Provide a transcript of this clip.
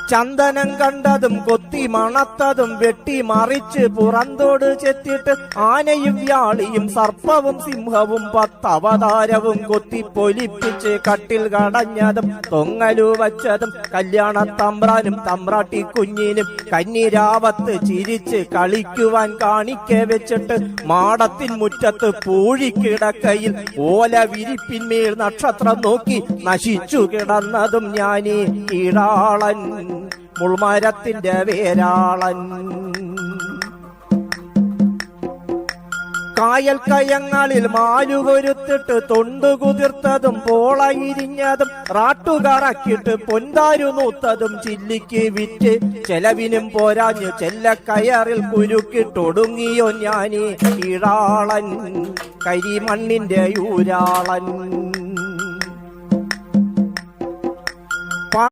ചന്ദനം കണ്ടതും കൊത്തി മണത്തതും വെട്ടി മറിച്ച് പുറന്തോട് ചെത്തിട്ട് ആനയും വ്യാളിയും സർപ്പവും സിംഹവും 10 അവതാരവും കൊത്തിപ്പൊലിപ്പിച്ച് കട്ടിൽ കടഞ്ഞതും തൊങ്ങലു വച്ചതും കല്യാണത്തമ്പ്രാനും തമ്പ്രാട്ടി കുഞ്ഞിനും കന്നിരാവത്ത് ചിരിച്ച് കളിക്കുവാൻ കാണിക്കെ വെച്ചിട്ട് മാടത്തിൻ മുറ്റത്ത് പൂഴിക്കിടക്കയിൽ ഓല വിരിപ്പിന്മേൽ നക്ഷത്രം നോക്കി നശിച്ചു കിടന്നതും ഞാനീ കീഴാളൻ മുൾമരത്തിന്റെ വേരാളൻ. കായൽ കയങ്ങളിൽ മാലുകൊരുത്തിട്ട് തൊണ്ടു കുതിർത്തതും പോളയിരിഞ്ഞതും റാട്ടുകറക്കിട്ട് പൊന്താരു നൂത്തതും ചില്ലിക്ക് വിറ്റ് ചെലവിനും പോരാഞ്ഞു ചെല്ലക്കയറിൽ കുരുക്കിട്ടൊടുങ്ങിയോ ഞാനീ കീഴാളൻ കരിമണ്ണിന്റെ യൂരാളൻ.